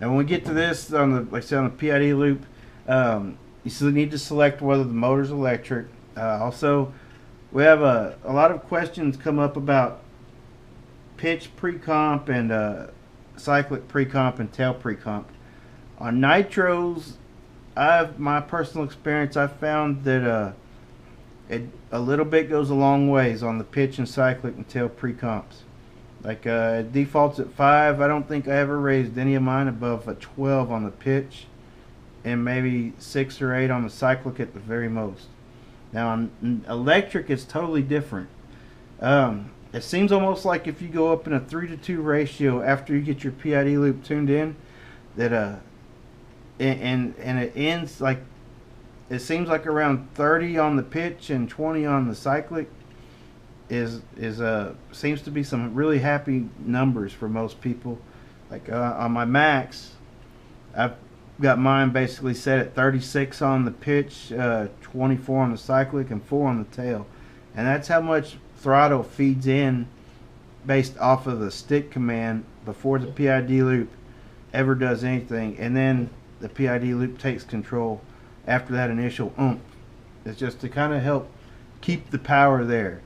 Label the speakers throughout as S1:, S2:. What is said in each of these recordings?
S1: And when we get to this on the, like I said, on the PID loop, you still need to select whether the motor's electric. Also, we have a lot of questions come up about pitch pre-comp and cyclic pre-comp and tail pre-comp. On nitros, my personal experience, I've found that a little bit goes a long ways on the pitch and cyclic and tail pre-comps. Like it defaults at 5. I don't think I ever raised any of mine above a 12 on the pitch, and maybe 6 or 8 on the cyclic at the very most. Now on electric, it's totally different. It seems almost like if you go up in a 3-to-2 ratio after you get your PID loop tuned in, that and it ends like, it seems like around 30 on the pitch and 20 on the cyclic seems to be some really happy numbers for most people. Like on my max, I've got mine basically set at 36 on the pitch, 24 on the cyclic, and 4 on the tail, and that's how much throttle feeds in based off of the stick command before the PID loop ever does anything, and then the PID loop takes control after that initial oomph. It's just to kind of help keep the power there.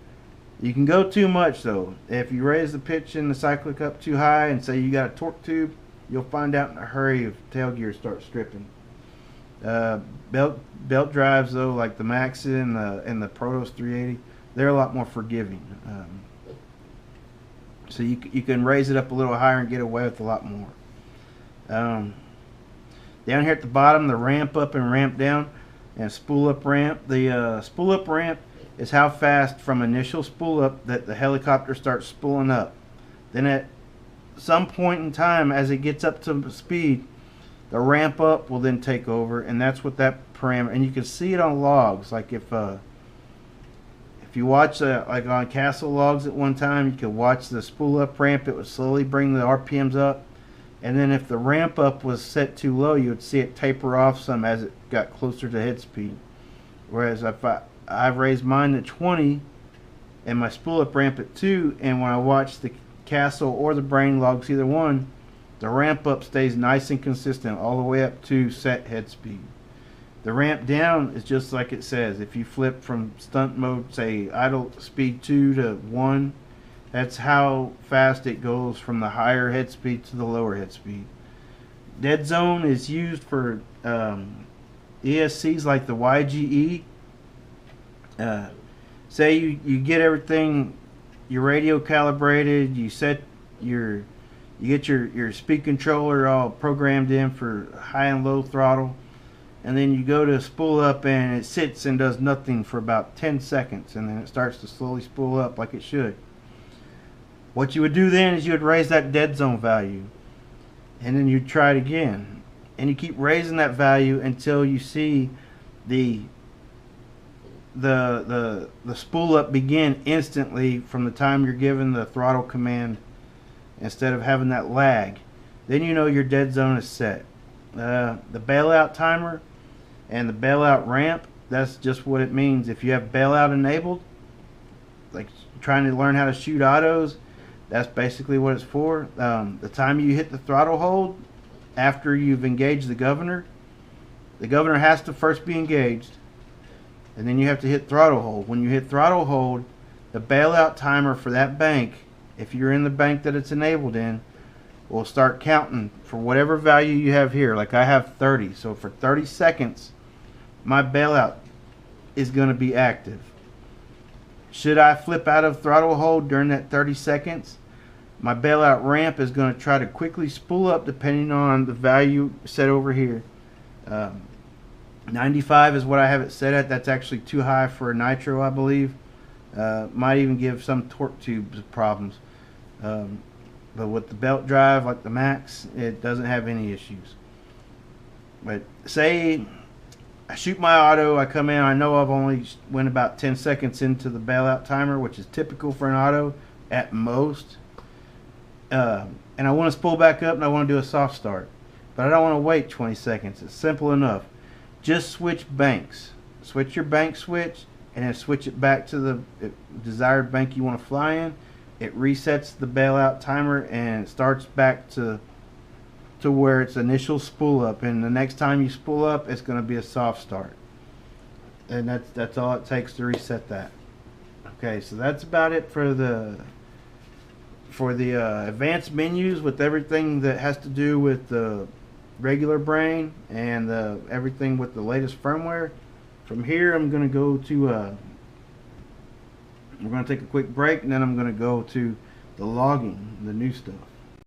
S1: You can go too much though. If you raise the pitch and the cyclic up too high and say you got a torque tube, you'll find out in a hurry if tail gear starts stripping. Belt drives though, like the Maxi and the Protos 380, they're a lot more forgiving. So you can raise it up a little higher and get away with a lot more. Down here at the bottom, the ramp up and ramp down and spool up ramp. The spool up ramp is how fast from initial spool up that the helicopter starts spooling up. Then at some point in time, as it gets up to speed, the ramp up will then take over, and that's what that parameter. And you can see it on logs. Like if you watch like on Castle logs at one time, you could watch the spool up ramp. It would slowly bring the RPMs up, and then if the ramp up was set too low, you would see it taper off some as it got closer to head speed. Whereas if I've raised mine to 20 and my spool up ramp at 2, and when I watch the Castle or the Brain logs, either one, the ramp up stays nice and consistent all the way up to set head speed. The ramp down is just like it says. If you flip from stunt mode, say idle speed 2 to 1, that's how fast it goes from the higher head speed to the lower head speed. Dead zone is used for ESCs like the YGE. Say you get everything, your radio calibrated, you set you get your speed controller all programmed in for high and low throttle, and then you go to spool up and it sits and does nothing for about 10 seconds, and then it starts to slowly spool up like it should. What you would do then is you would raise that dead zone value, and then you try it again, and you keep raising that value until you see the spool up begin instantly from the time you're given the throttle command, instead of having that lag. Then you know your dead zone is set. The bailout timer and the bailout ramp, that's just what it means. If you have bailout enabled, like trying to learn how to shoot autos, that's basically what it's for. The time you hit the throttle hold after you've engaged the governor has to first be engaged, and then you have to hit throttle hold. When you hit throttle hold, the bailout timer for that bank, if you're in the bank that it's enabled in, will start counting for whatever value you have here. Like I have 30, so for 30 seconds my bailout is going to be active. Should I flip out of throttle hold during that 30 seconds, my bailout ramp is going to try to quickly spool up depending on the value set over here. 95 is what I have it set at. That's actually too high for a nitro, I believe. Might even give some torque tubes problems. But with the belt drive like the Max, it doesn't have any issues. But say I shoot my auto, I come in, I know I've only went about 10 seconds into the bailout timer, which is typical for an auto at most. And I want to spool back up and I want to do a soft start. But I don't want to wait 20 seconds. It's simple enough. Just switch banks. Switch your bank switch and then switch it back to the desired bank you want to fly in. It resets the bailout timer and it starts back to to where it's initial spool up, and the next time you spool up, it's going to be a soft start. And that's all it takes to reset that. Okay, so that's about it for the advanced menus with everything that has to do with the regular brain and everything with the latest firmware. From here, I'm going to go to we're going to take a quick break, and then I'm going to go to the logging, the new stuff.